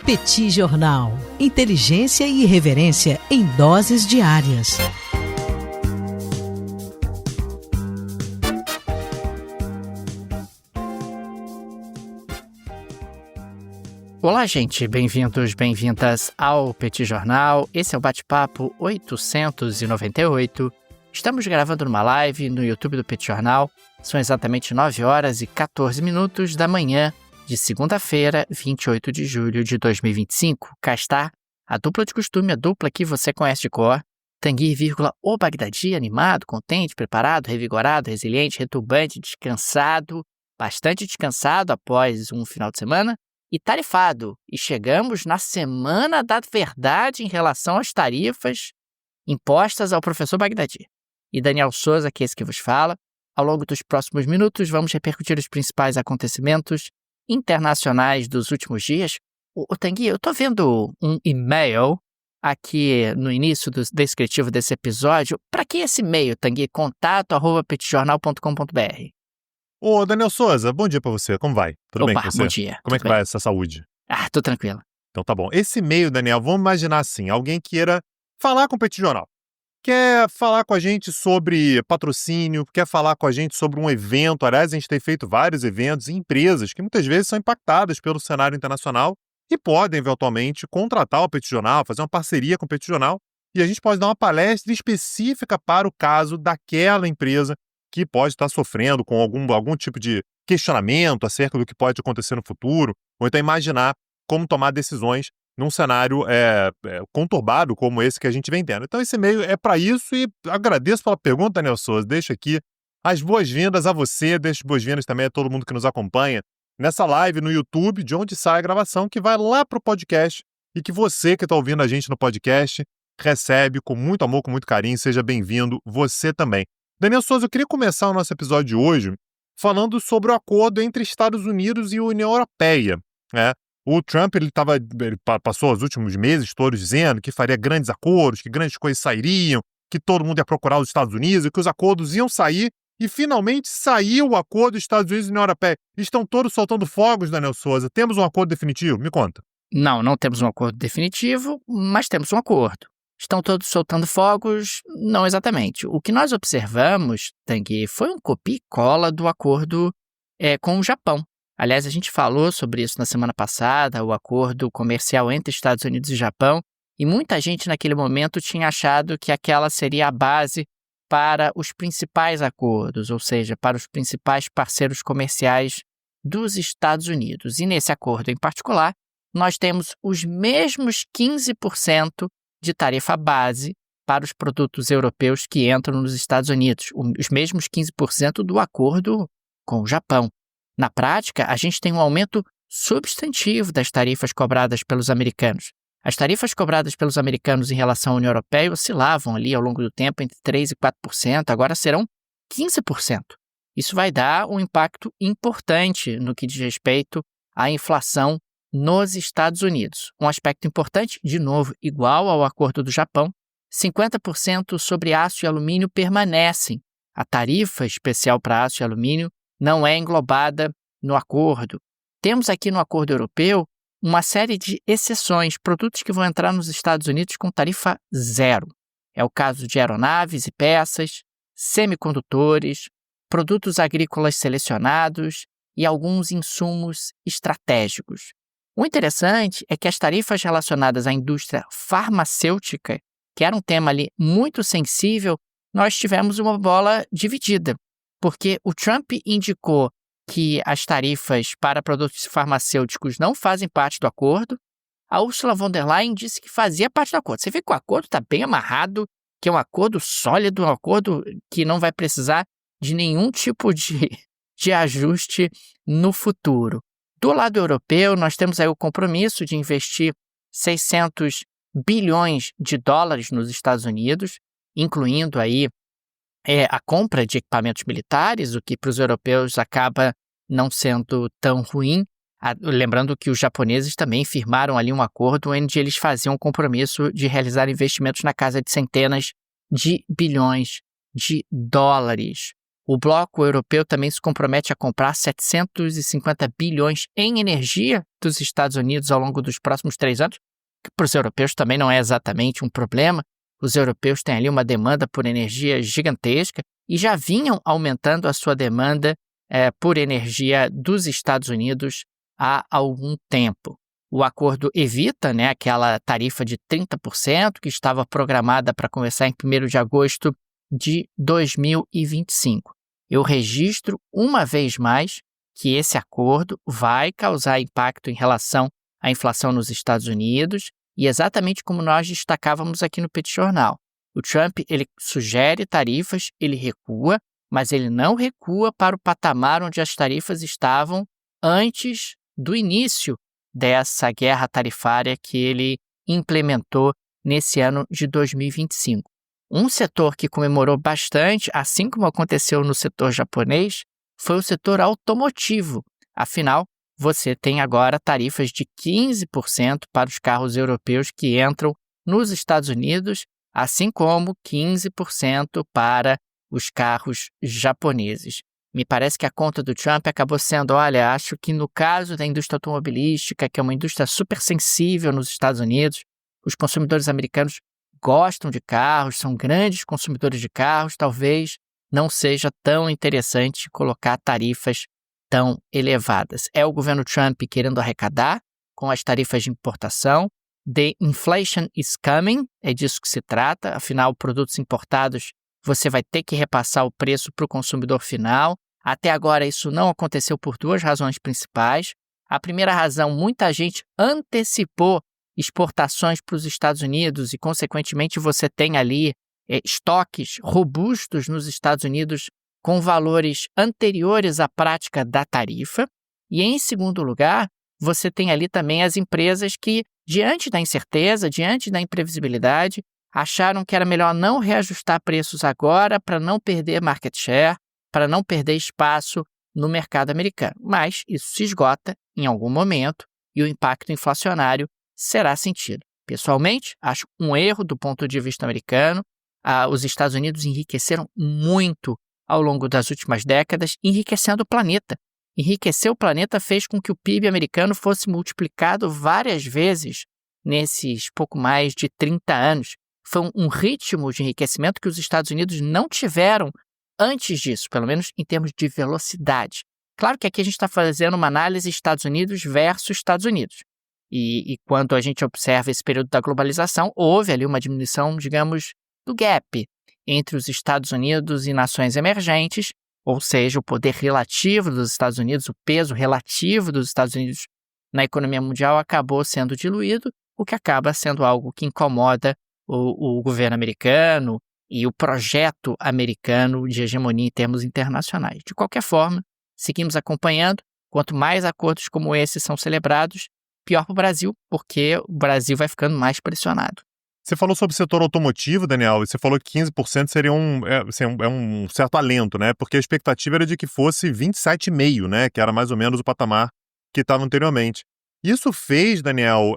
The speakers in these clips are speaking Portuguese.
Petit Jornal. Inteligência e irreverência em doses diárias. Olá, gente. Bem-vindos, bem-vindas ao Petit Jornal. Esse é o Bate-Papo 898. Estamos gravando numa live no YouTube do Petit Jornal. São exatamente 9 horas e 14 minutos da manhã de segunda-feira, 28 de julho de 2025. Cá está a dupla de costume, a dupla que você conhece de cor. Tanguy, o Bagdadi, animado, contente, preparado, revigorado, resiliente, retumbante, descansado, bastante descansado após um final de semana e tarifado. E chegamos na semana da verdade em relação às tarifas impostas ao professor Bagdadi. E Daniel Souza, que é esse que vos fala. Ao longo dos próximos minutos, vamos repercutir os principais acontecimentos internacionais dos últimos dias. Tanguy, eu estou vendo um e-mail aqui no início do descritivo desse episódio. Para que esse e-mail, Tanguy? contato@petitjornal.com.br. Ô, Daniel Souza, bom dia pra você. Como vai? Tudo bem com você? Bom dia. Como é que vai essa saúde? Tô tranquilo. Então tá bom. Esse e-mail, Daniel, vamos imaginar assim, alguém queira falar com o Petit Jornal. Quer falar com a gente sobre patrocínio, quer falar com a gente sobre um evento. Aliás, a gente tem feito vários eventos em empresas que muitas vezes são impactadas pelo cenário internacional e podem, eventualmente, contratar o Petit Jornal, fazer uma parceria com o Petit Jornal, e a gente pode dar uma palestra específica para o caso daquela empresa que pode estar sofrendo com algum tipo de questionamento acerca do que pode acontecer no futuro, ou então imaginar como tomar decisões num cenário conturbado como esse que a gente vem tendo. Então esse e-mail é para isso e agradeço pela pergunta, Daniel Souza. Deixo aqui as boas-vindas a você, deixo boas-vindas também a todo mundo que nos acompanha nessa live no YouTube, de onde sai a gravação, que vai lá para o podcast e que você que está ouvindo a gente no podcast recebe com muito amor, com muito carinho. Seja bem-vindo, você também. Daniel Souza, eu queria começar o nosso episódio de hoje falando sobre o acordo entre Estados Unidos e União Europeia, né? O Trump ele passou os últimos meses todos dizendo que faria grandes acordos, que grandes coisas sairiam, que todo mundo ia procurar os Estados Unidos e que os acordos iam sair, e finalmente saiu o acordo dos Estados Unidos e União Europeia. Estão todos soltando fogos, Daniel Souza. Temos um acordo definitivo? Me conta. Não temos um acordo definitivo, mas temos um acordo. Estão todos soltando fogos? Não exatamente. O que nós observamos, Tanguy, foi um copia e cola do acordo com o Japão. Aliás, a gente falou sobre isso na semana passada, o acordo comercial entre Estados Unidos e Japão, e muita gente naquele momento tinha achado que aquela seria a base para os principais acordos, ou seja, para os principais parceiros comerciais dos Estados Unidos. E nesse acordo em particular, nós temos os mesmos 15% de tarifa base para os produtos europeus que entram nos Estados Unidos, os mesmos 15% do acordo com o Japão. Na prática, a gente tem um aumento substantivo das tarifas cobradas pelos americanos. As tarifas cobradas pelos americanos em relação à União Europeia oscilavam ali ao longo do tempo entre 3% e 4%, agora serão 15%. Isso vai dar um impacto importante no que diz respeito à inflação nos Estados Unidos. Um aspecto importante, de novo, igual ao acordo do Japão, 50% sobre aço e alumínio permanecem. A tarifa especial para aço e alumínio não é englobada no acordo. Temos aqui no acordo europeu uma série de exceções, produtos que vão entrar nos Estados Unidos com tarifa zero. É o caso de aeronaves e peças, semicondutores, produtos agrícolas selecionados e alguns insumos estratégicos. O interessante é que as tarifas relacionadas à indústria farmacêutica, que era um tema ali muito sensível, nós tivemos uma bola dividida, porque o Trump indicou que as tarifas para produtos farmacêuticos não fazem parte do acordo. A Ursula von der Leyen disse que fazia parte do acordo. Você vê que o acordo está bem amarrado, que é um acordo sólido, um acordo que não vai precisar de nenhum tipo de ajuste no futuro. Do lado europeu, nós temos aí o compromisso de investir 600 bilhões de dólares nos Estados Unidos, incluindo aí a compra de equipamentos militares, o que para os europeus acaba não sendo tão ruim. Lembrando que os japoneses também firmaram ali um acordo onde eles faziam um compromisso de realizar investimentos na casa de centenas de bilhões de dólares. O bloco europeu também se compromete a comprar 750 bilhões em energia dos Estados Unidos ao longo dos próximos 3 anos, que para os europeus também não é exatamente um problema. Os europeus têm ali uma demanda por energia gigantesca e já vinham aumentando a sua demanda por energia dos Estados Unidos há algum tempo. O acordo evita, aquela tarifa de 30% que estava programada para começar em 1º de agosto de 2025. Eu registro uma vez mais que esse acordo vai causar impacto em relação à inflação nos Estados Unidos e exatamente como nós destacávamos aqui no Petit Jornal. O Trump, ele sugere tarifas, ele recua, mas ele não recua para o patamar onde as tarifas estavam antes do início dessa guerra tarifária que ele implementou nesse ano de 2025. Um setor que comemorou bastante, assim como aconteceu no setor japonês, foi o setor automotivo. Afinal, você tem agora tarifas de 15% para os carros europeus que entram nos Estados Unidos, assim como 15% para os carros japoneses. Me parece que a conta do Trump acabou sendo, olha, acho que no caso da indústria automobilística, que é uma indústria super sensível nos Estados Unidos, os consumidores americanos gostam de carros, são grandes consumidores de carros, talvez não seja tão interessante colocar tarifas tão elevadas. É o governo Trump querendo arrecadar com as tarifas de importação. The inflation is coming, é disso que se trata, afinal, produtos importados você vai ter que repassar o preço para o consumidor final. Até agora isso não aconteceu por 2 razões principais. A primeira razão, muita gente antecipou exportações para os Estados Unidos e, consequentemente, você tem ali estoques robustos nos Estados Unidos com valores anteriores à prática da tarifa. E, em segundo lugar, você tem ali também as empresas que, diante da incerteza, diante da imprevisibilidade, acharam que era melhor não reajustar preços agora para não perder market share, para não perder espaço no mercado americano. Mas isso se esgota em algum momento e o impacto inflacionário será sentido. Pessoalmente, acho um erro do ponto de vista americano. Os Estados Unidos enriqueceram muito ao longo das últimas décadas, enriquecendo o planeta. Enriquecer o planeta fez com que o PIB americano fosse multiplicado várias vezes nesses pouco mais de 30 anos. Foi um ritmo de enriquecimento que os Estados Unidos não tiveram antes disso, pelo menos em termos de velocidade. Claro que aqui a gente está fazendo uma análise Estados Unidos versus Estados Unidos. E quando a gente observa esse período da globalização, houve ali uma diminuição, digamos, do gap entre os Estados Unidos e nações emergentes, ou seja, o poder relativo dos Estados Unidos, o peso relativo dos Estados Unidos na economia mundial acabou sendo diluído, o que acaba sendo algo que incomoda o governo americano e o projeto americano de hegemonia em termos internacionais. De qualquer forma, seguimos acompanhando. Quanto mais acordos como esse são celebrados, pior para o Brasil, porque o Brasil vai ficando mais pressionado. Você falou sobre o setor automotivo, Daniel, e você falou que 15% seria um certo alento, né? Porque a expectativa era de que fosse 27,5%, né? Que era mais ou menos o patamar que estava anteriormente. Isso fez, Daniel,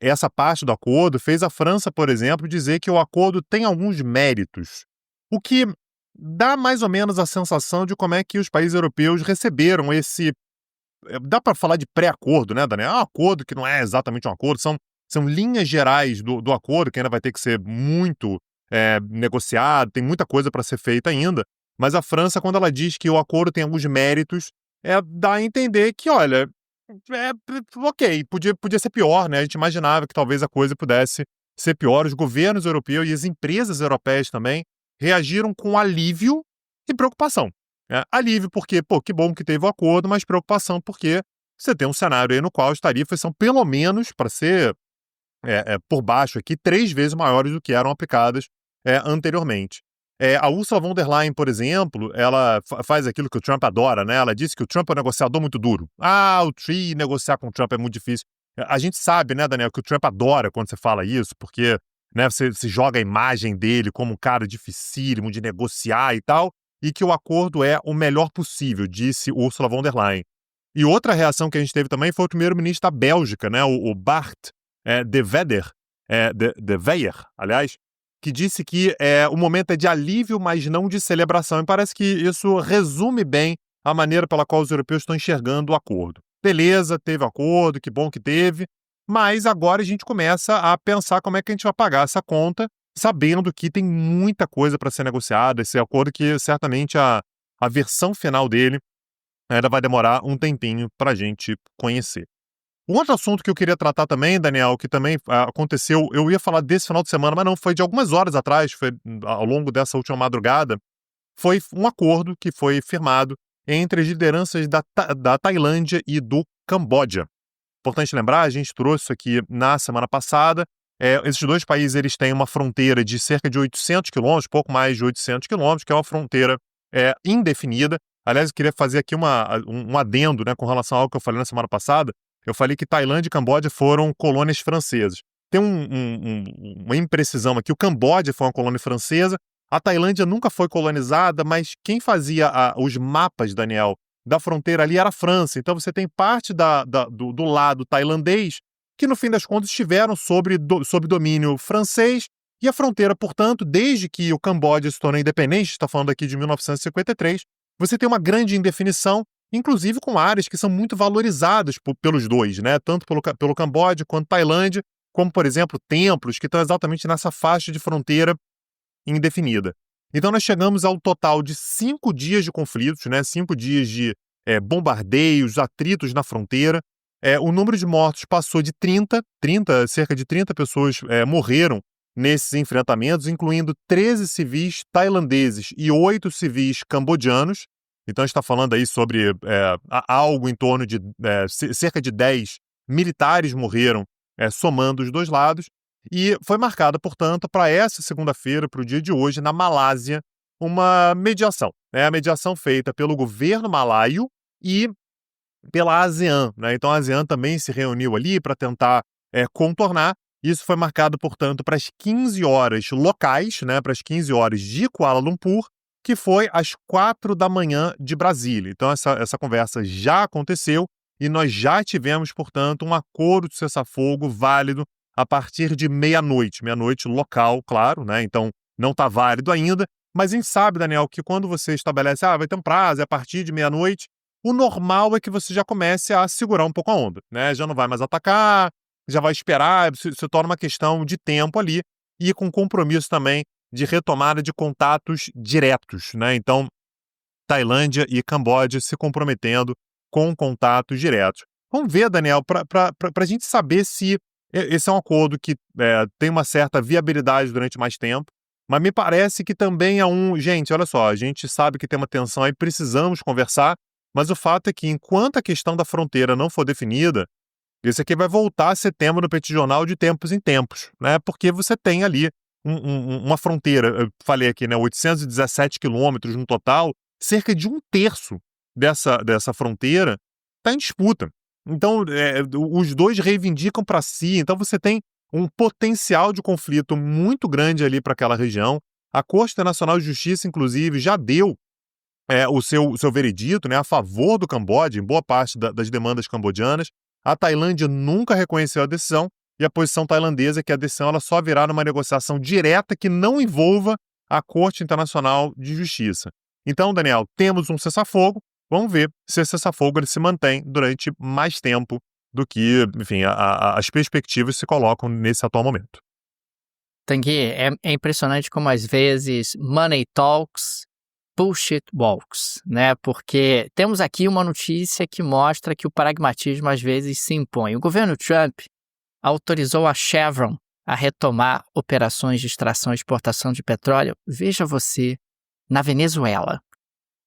essa parte do acordo fez a França, por exemplo, dizer que o acordo tem alguns méritos, o que dá mais ou menos a sensação de como é que os países europeus receberam esse... Dá para falar de pré-acordo, né, Daniel? É um acordo que não é exatamente um acordo, são linhas gerais do acordo, que ainda vai ter que ser muito negociado, tem muita coisa para ser feita ainda, mas a França, quando ela diz que o acordo tem alguns méritos, dá a entender que, olha... ok, podia ser pior, né? A gente imaginava que talvez a coisa pudesse ser pior. Os governos europeus e as empresas europeias também reagiram com alívio e preocupação. Alívio porque, que bom que teve o acordo, mas preocupação porque você tem um cenário aí no qual as tarifas são pelo menos, para ser por baixo aqui, 3 vezes maiores do que eram aplicadas anteriormente. A Ursula von der Leyen, por exemplo, ela faz aquilo que o Trump adora, né? Ela disse que o Trump é um negociador muito duro. Negociar com o Trump é muito difícil. A gente sabe, né, Daniel, que o Trump adora quando você fala isso, porque, né, você joga a imagem dele como um cara dificílimo de negociar e tal, e que o acordo é o melhor possível, disse Ursula von der Leyen. E outra reação que a gente teve também foi o primeiro-ministro da Bélgica, né, o Bart de Weyer, aliás, que disse que o momento é de alívio, mas não de celebração. E parece que isso resume bem a maneira pela qual os europeus estão enxergando o acordo. Beleza, teve acordo, que bom que teve, mas agora a gente começa a pensar como é que a gente vai pagar essa conta, sabendo que tem muita coisa para ser negociada, esse acordo que certamente a versão final dele ainda vai demorar um tempinho para a gente conhecer. Um outro assunto que eu queria tratar também, Daniel, que também aconteceu, eu ia falar desse final de semana, mas não, foi de algumas horas atrás, foi ao longo dessa última madrugada, foi um acordo que foi firmado entre as lideranças da Tailândia e do Camboja. Importante lembrar, a gente trouxe isso aqui na semana passada, esses dois países eles têm uma fronteira de cerca de 800 quilômetros, pouco mais de 800 quilômetros, que é uma fronteira indefinida. Aliás, eu queria fazer aqui um adendo, né, com relação ao que eu falei na semana passada. Eu falei que Tailândia e Camboja foram colônias francesas. Tem uma imprecisão aqui, o Camboja foi uma colônia francesa, a Tailândia nunca foi colonizada, mas quem fazia os mapas, Daniel, da fronteira ali era a França. Então você tem parte do lado tailandês que, no fim das contas, estiveram sob domínio francês, e a fronteira, portanto, desde que o Camboja se tornou independente, está falando aqui de 1953, você tem uma grande indefinição, inclusive com áreas que são muito valorizadas pelos dois, né? Tanto pelo Camboja quanto Tailândia, como, por exemplo, templos que estão exatamente nessa faixa de fronteira indefinida. Então nós chegamos ao total de 5 dias de conflitos, né? 5 dias de bombardeios, atritos na fronteira. O número de mortos passou de 30, cerca de 30 pessoas morreram nesses enfrentamentos, incluindo 13 civis tailandeses e 8 civis cambodianos. Então a gente está falando aí sobre algo em torno de cerca de 10 militares morreram somando os dois lados. E foi marcada, portanto, para essa segunda-feira, para o dia de hoje, na Malásia, uma mediação. A mediação feita pelo governo malaio e pela ASEAN, né? Então a ASEAN também se reuniu ali para tentar contornar. Isso foi marcado, portanto, para as 15 horas locais, né? Para as 15 horas de Kuala Lumpur, que foi às 4 da manhã de Brasília. Então essa conversa já aconteceu e nós já tivemos, portanto, um acordo de cessar-fogo válido a partir de meia-noite local, claro, né? Então não está válido ainda, mas a gente sabe, Daniel, que quando você estabelece, vai ter um prazo, a partir de meia-noite, o normal é que você já comece a segurar um pouco a onda, né? Já não vai mais atacar, já vai esperar, se torna uma questão de tempo ali e com compromisso também de retomada de contatos diretos, né? Então, Tailândia e Camboja se comprometendo com contatos diretos. Vamos ver, Daniel, para a gente saber se esse é um acordo que tem uma certa viabilidade durante mais tempo, mas me parece que também é Gente, olha só, a gente sabe que tem uma tensão aí, precisamos conversar, mas o fato é que enquanto a questão da fronteira não for definida, isso aqui vai voltar a ser tema no Petit Jornal de tempos em tempos, né? Porque você tem ali uma fronteira, eu falei aqui, né, 817 quilômetros no total, cerca de um terço dessa fronteira está em disputa. Então, os dois reivindicam para si, então você tem um potencial de conflito muito grande ali para aquela região. A Corte Internacional de Justiça, inclusive, já deu o seu veredito, né, a favor do Camboja, em boa parte das demandas cambodianas. A Tailândia nunca reconheceu a decisão, e a posição tailandesa é que a decisão ela só virá numa negociação direta que não envolva a Corte Internacional de Justiça. Então, Daniel, temos um cessar-fogo. Vamos ver se esse cessar-fogo ele se mantém durante mais tempo do que, enfim, as perspectivas se colocam nesse atual momento. Tanguy, é impressionante como às vezes money talks, bullshit walks, né? Porque temos aqui uma notícia que mostra que o pragmatismo às vezes se impõe. O governo Trump autorizou a Chevron a retomar operações de extração e exportação de petróleo, veja você, na Venezuela.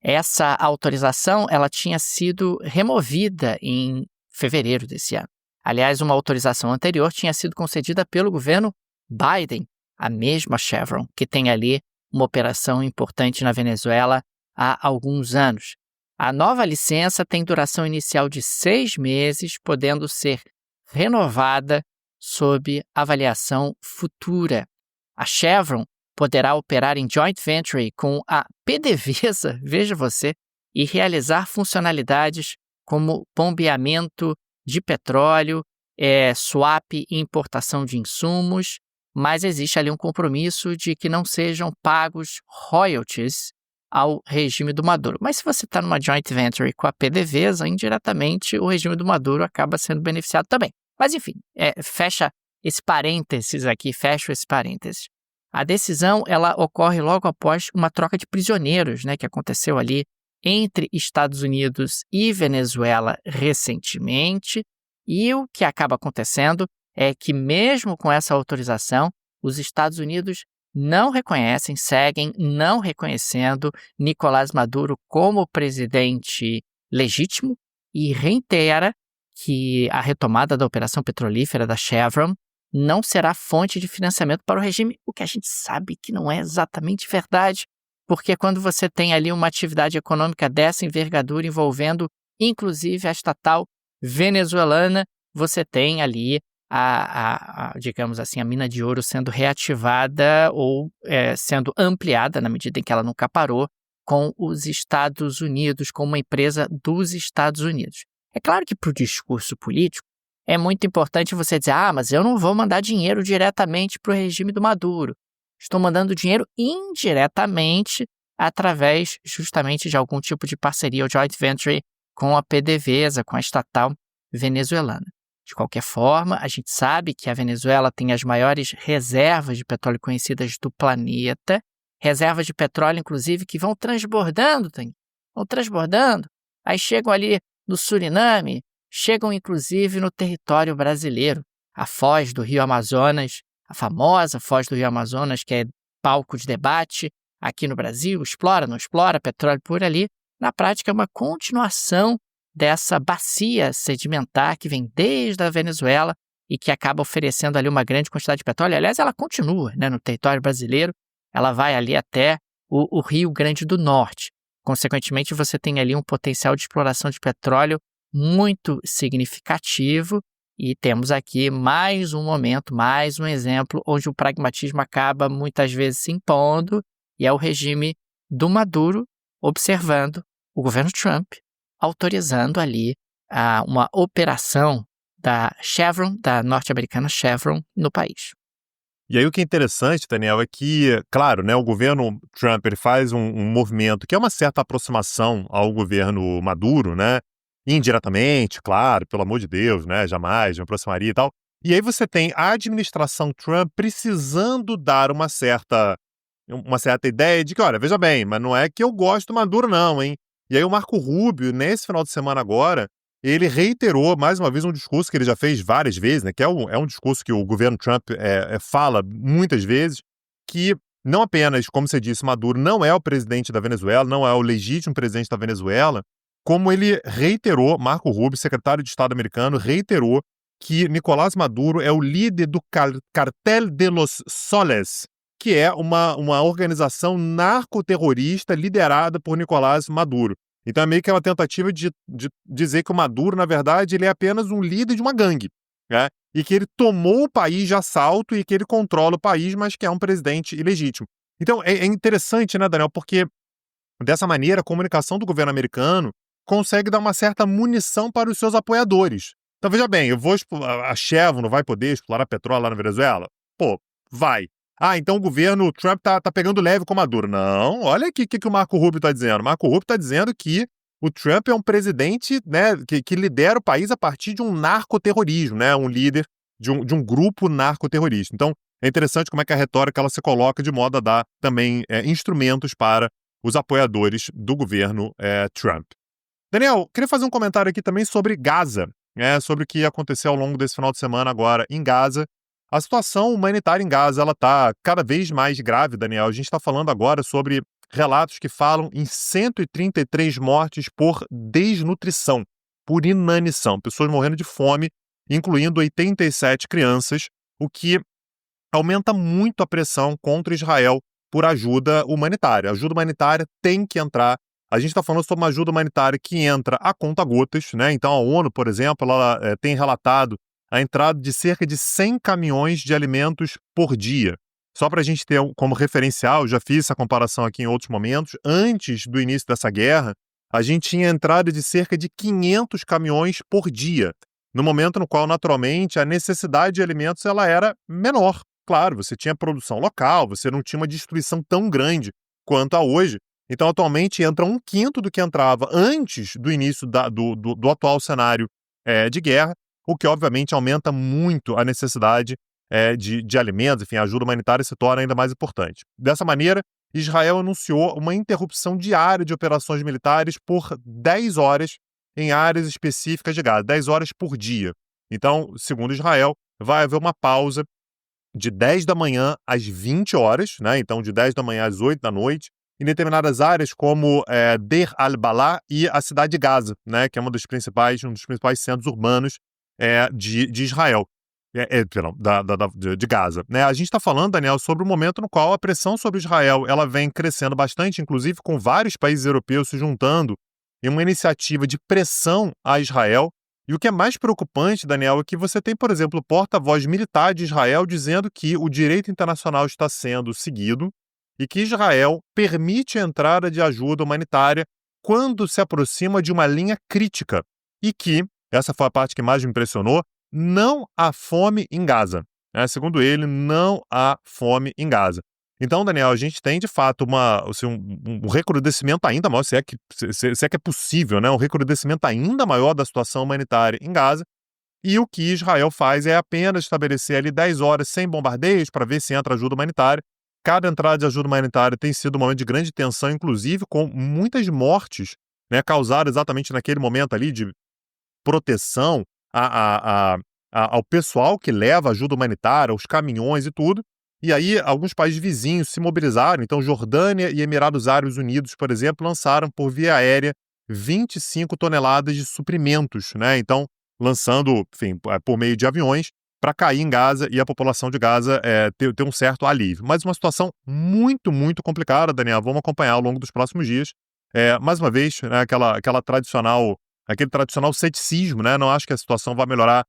Essa autorização ela tinha sido removida em fevereiro desse ano. Aliás, uma autorização anterior tinha sido concedida pelo governo Biden, a mesma Chevron, que tem ali uma operação importante na Venezuela há alguns anos. A nova licença tem duração inicial de 6 meses, podendo ser renovada sob avaliação futura. A Chevron poderá operar em joint venture com a PDVSA, veja você, e realizar funcionalidades como bombeamento de petróleo, swap e importação de insumos, mas existe ali um compromisso de que não sejam pagos royalties ao regime do Maduro. Mas se você está numa joint venture com a PDVSA, indiretamente o regime do Maduro acaba sendo beneficiado também. Mas enfim, fecha esse parênteses aqui, fecho esse parênteses. A decisão ela ocorre logo após uma troca de prisioneiros, né, que aconteceu ali entre Estados Unidos e Venezuela recentemente, e o que acaba acontecendo é que mesmo com essa autorização, os Estados Unidos não reconhecem, seguem não reconhecendo Nicolás Maduro como presidente legítimo e reitera que a retomada da operação petrolífera da Chevron não será fonte de financiamento para o regime, o que a gente sabe que não é exatamente verdade, porque quando você tem ali uma atividade econômica dessa envergadura envolvendo inclusive a estatal venezuelana, você tem ali digamos assim, a mina de ouro sendo reativada ou sendo ampliada na medida em que ela nunca parou com os Estados Unidos, com uma empresa dos Estados Unidos. É claro que para o discurso político é muito importante você dizer, mas eu não vou mandar dinheiro diretamente para o regime do Maduro. Estou mandando dinheiro indiretamente através justamente de algum tipo de parceria ou joint venture com a PDVSA, com a estatal venezuelana. De qualquer forma, a gente sabe que a Venezuela tem as maiores reservas de petróleo conhecidas do planeta, reservas de petróleo, inclusive, que vão transbordando, aí chegam ali no Suriname, chegam inclusive no território brasileiro, a foz do Rio Amazonas, a famosa foz do Rio Amazonas, que é palco de debate aqui no Brasil, explora, não explora petróleo por ali, na prática é uma continuação dessa bacia sedimentar que vem desde a Venezuela e que acaba oferecendo ali uma grande quantidade de petróleo. Aliás, ela continua, né, no território brasileiro, ela vai ali até o Rio Grande do Norte. Consequentemente, você tem ali um potencial de exploração de petróleo muito significativo e temos aqui mais um momento, mais um exemplo onde o pragmatismo acaba muitas vezes se impondo e é o regime do Maduro observando o governo Trump autorizando ali uma operação da Chevron, da norte-americana Chevron, no país. E aí o que é interessante, Daniel, é que, claro, né, o governo Trump ele faz um movimento que é uma certa aproximação ao governo Maduro, né? Indiretamente, claro, pelo amor de Deus, né? Jamais me aproximaria e tal. E aí você tem a administração Trump precisando dar uma certa ideia de que, olha, veja bem, mas não é que eu gosto do Maduro não, hein? E aí o Marco Rubio, nesse final de semana agora, ele reiterou mais uma vez um discurso que ele já fez várias vezes, né, que é um discurso que o governo Trump fala muitas vezes, que não apenas, como você disse, Maduro não é o presidente da Venezuela, não é o legítimo presidente da Venezuela, como ele reiterou, Marco Rubio, secretário de Estado americano, reiterou que Nicolás Maduro é o líder do Cartel de los Soles, que é uma organização narcoterrorista liderada por Nicolás Maduro. Então é meio que uma tentativa de dizer que o Maduro, na verdade, ele é apenas um líder de uma gangue, né? E que ele tomou o país de assalto e que ele controla o país, mas que é um presidente ilegítimo. Então é interessante, né, Daniel, porque dessa maneira a comunicação do governo americano consegue dar uma certa munição para os seus apoiadores. Então veja bem, a Chevron não vai poder explorar petróleo lá na Venezuela? Pô, vai. Então o governo Trump tá pegando leve com o Maduro. Não, olha aqui o que o Marco Rubio está dizendo. O Marco Rubio está dizendo que o Trump é um presidente, né, que lidera o país a partir de um narcoterrorismo, né, um líder de um grupo narcoterrorista. Então é interessante como é que a retórica ela se coloca de modo a dar também instrumentos para os apoiadores do governo Trump. Daniel, queria fazer um comentário aqui também sobre Gaza, sobre o que aconteceu ao longo desse final de semana agora em Gaza. A situação humanitária em Gaza ela está cada vez mais grave, Daniel. A gente está falando agora sobre relatos que falam em 133 mortes por desnutrição, por inanição, pessoas morrendo de fome, incluindo 87 crianças, o que aumenta muito a pressão contra Israel por ajuda humanitária. A ajuda humanitária tem que entrar. A gente está falando sobre uma ajuda humanitária que entra a conta-gotas, né? Então a ONU, por exemplo, ela tem relatado a entrada de cerca de 100 caminhões de alimentos por dia. Só para a gente ter como referencial, já fiz essa comparação aqui em outros momentos, antes do início dessa guerra, a gente tinha entrada de cerca de 500 caminhões por dia, no momento no qual, naturalmente, a necessidade de alimentos ela era menor, claro, você tinha produção local, você não tinha uma destruição tão grande quanto a hoje. Então, atualmente, entra 1/5 do que entrava antes do início do atual cenário de guerra, o que, obviamente, aumenta muito a necessidade de alimentos, enfim, a ajuda humanitária se torna ainda mais importante. Dessa maneira, Israel anunciou uma interrupção diária de operações militares por 10 horas em áreas específicas de Gaza, 10 horas por dia. Então, segundo Israel, vai haver uma pausa de 10 da manhã às 20 horas, né? Então de 10 da manhã às 8 da noite, em determinadas áreas como Deir al-Balah e a cidade de Gaza, né? Que é um dos principais centros urbanos de Israel. Perdão, de Gaza. Né? A gente está falando, Daniel, sobre um momento no qual a pressão sobre Israel ela vem crescendo bastante, inclusive com vários países europeus se juntando em uma iniciativa de pressão a Israel. E o que é mais preocupante, Daniel, é que você tem, por exemplo, o porta-voz militar de Israel dizendo que o direito internacional está sendo seguido e que Israel permite a entrada de ajuda humanitária quando se aproxima de uma linha crítica e que, essa foi a parte que mais me impressionou, não há fome em Gaza. Segundo ele, não há fome em Gaza. Então, Daniel, a gente tem, de fato, um recrudescimento ainda maior, se é que é possível, né? Um recrudescimento ainda maior da situação humanitária em Gaza. E o que Israel faz é apenas estabelecer ali 10 horas sem bombardeios para ver se entra ajuda humanitária. Cada entrada de ajuda humanitária tem sido um momento de grande tensão, inclusive com muitas mortes, né, causadas exatamente naquele momento ali de proteção ao pessoal que leva ajuda humanitária, aos caminhões e tudo. E aí, alguns países vizinhos se mobilizaram. Então, Jordânia e Emirados Árabes Unidos, por exemplo, lançaram por via aérea 25 toneladas de suprimentos, né? Então, lançando, enfim, por meio de aviões, para cair em Gaza e a população de Gaza ter um certo alívio. Mas uma situação muito, muito complicada, Daniel. Vamos acompanhar ao longo dos próximos dias. Mais uma vez, né, aquele tradicional ceticismo, né? Não acho que a situação vai melhorar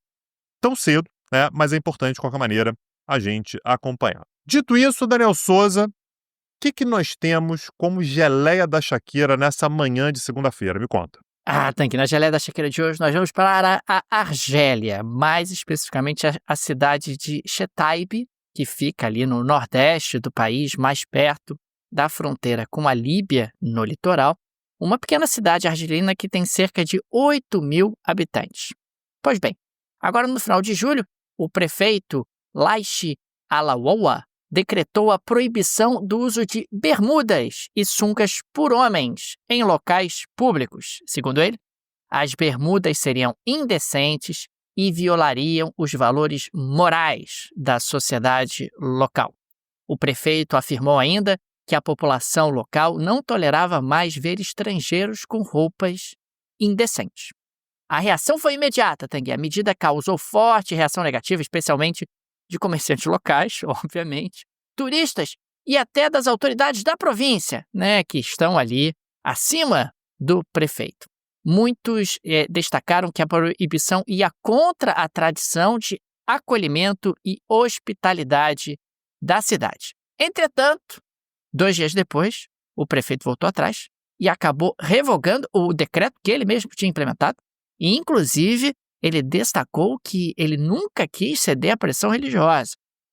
tão cedo, né? Mas é importante, de qualquer maneira, a gente acompanhar. Dito isso, Daniel Souza, o que nós temos como geleia da Shakira nessa manhã de segunda-feira? Me conta. Tanque, na geleia da Shakira de hoje nós vamos para a Argélia, mais especificamente a cidade de Chetaib, que fica ali no nordeste do país, mais perto da fronteira com a Líbia, no litoral, uma pequena cidade argelina que tem cerca de 8.000 habitantes. Pois bem, agora no final de julho, o prefeito Laichi Alawoa decretou a proibição do uso de bermudas e sungas por homens em locais públicos. Segundo ele, as bermudas seriam indecentes e violariam os valores morais da sociedade local. O prefeito afirmou ainda que a população local não tolerava mais ver estrangeiros com roupas indecentes. A reação foi imediata, Tanguy. A medida causou forte reação negativa, especialmente de comerciantes locais, obviamente, turistas e até das autoridades da província, né, que estão ali acima do prefeito. Muitos destacaram que a proibição ia contra a tradição de acolhimento e hospitalidade da cidade. Entretanto, 2 dias depois, o prefeito voltou atrás e acabou revogando o decreto que ele mesmo tinha implementado. E, inclusive, ele destacou que ele nunca quis ceder à pressão religiosa,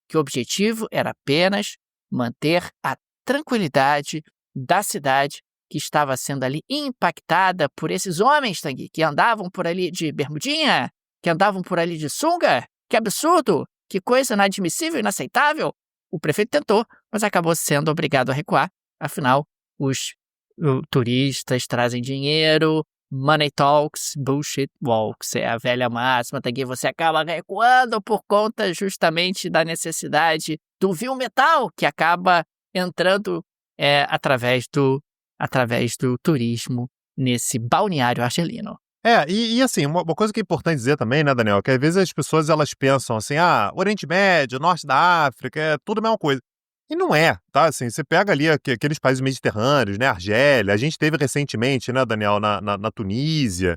que o objetivo era apenas manter a tranquilidade da cidade que estava sendo ali impactada por esses homens, Tanguy, que andavam por ali de bermudinha, que andavam por ali de sunga. Que absurdo! Que coisa inadmissível, inaceitável! O prefeito tentou, mas acabou sendo obrigado a recuar. Afinal, os turistas trazem dinheiro, money talks, bullshit walks. É a velha máxima, Tanguy. Você acaba recuando por conta justamente da necessidade do vil metal, que acaba entrando através do turismo nesse balneário argelino. E assim, uma coisa que é importante dizer também, né, Daniel, que às vezes as pessoas elas pensam assim, Oriente Médio, Norte da África, é tudo a mesma coisa. E não é, tá? Assim, você pega ali aqueles países mediterrâneos, né, Argélia, a gente teve recentemente, né, Daniel, na Tunísia.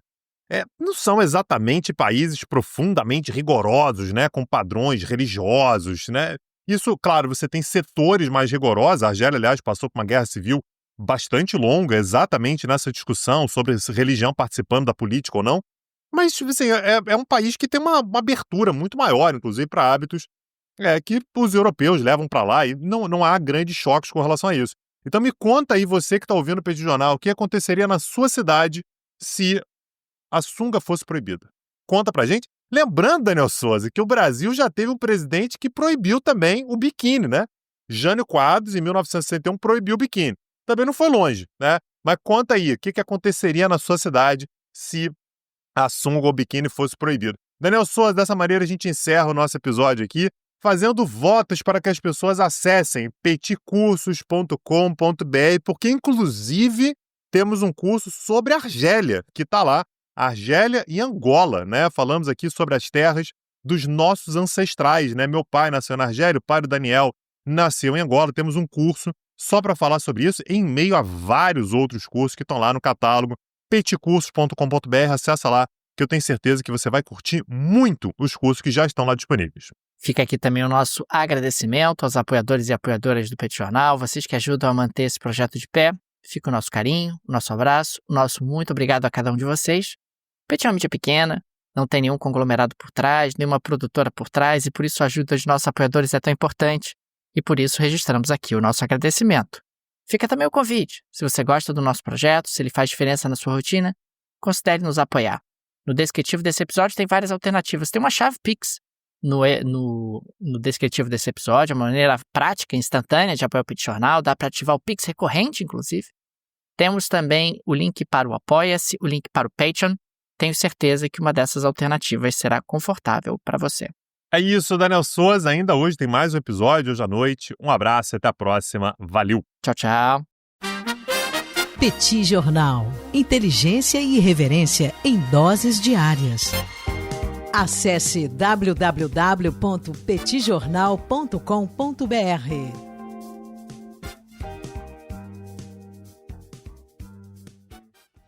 Não são exatamente países profundamente rigorosos, né, com padrões religiosos, né? Isso, claro, você tem setores mais rigorosos. A Argélia, aliás, passou por uma guerra civil bastante longa, exatamente nessa discussão sobre se religião participando da política ou não. Mas, assim, é um país que tem uma abertura muito maior, inclusive, para hábitos que os europeus levam para lá e não há grandes choques com relação a isso. Então me conta aí, você que está ouvindo o Petit Jornal, o que aconteceria na sua cidade se a sunga fosse proibida. Conta pra gente. Lembrando, Daniel Souza, que o Brasil já teve um presidente que proibiu também o biquíni, né? Jânio Quadros, em 1961, proibiu o biquíni. Também não foi longe, né? Mas conta aí, o que aconteceria na sua cidade se a sunga ou o biquíni fosse proibido. Daniel Souza, dessa maneira a gente encerra o nosso episódio aqui, fazendo votos para que as pessoas acessem petcursos.com.br, porque inclusive temos um curso sobre Argélia, que está lá, Argélia e Angola, né? Falamos aqui sobre as terras dos nossos ancestrais, né? Meu pai nasceu na Argélia, o pai do Daniel nasceu em Angola. Temos um curso só para falar sobre isso, em meio a vários outros cursos que estão lá no catálogo, petcursos.com.br, acessa lá, que eu tenho certeza que você vai curtir muito os cursos que já estão lá disponíveis. Fica aqui também o nosso agradecimento aos apoiadores e apoiadoras do Petit Jornal, vocês que ajudam a manter esse projeto de pé. Fica o nosso carinho, o nosso abraço, o nosso muito obrigado a cada um de vocês. O Petit é uma mídia pequena, não tem nenhum conglomerado por trás, nenhuma produtora por trás, e por isso a ajuda dos nossos apoiadores é tão importante, e por isso registramos aqui o nosso agradecimento. Fica também o convite. Se você gosta do nosso projeto, se ele faz diferença na sua rotina, considere nos apoiar. No descritivo desse episódio tem várias alternativas. Tem uma chave Pix no descritivo desse episódio, uma maneira prática e instantânea de apoiar o Petit Jornal, dá para ativar o Pix recorrente, inclusive. Temos também o link para o Apoia-se, o link para o Patreon. Tenho certeza que uma dessas alternativas será confortável para você. É isso, Daniel Souza. Ainda hoje tem mais um episódio, hoje à noite. Um abraço e até a próxima. Valeu! Tchau, tchau! Petit Jornal. Inteligência e irreverência em doses diárias. Acesse www.petitjornal.com.br.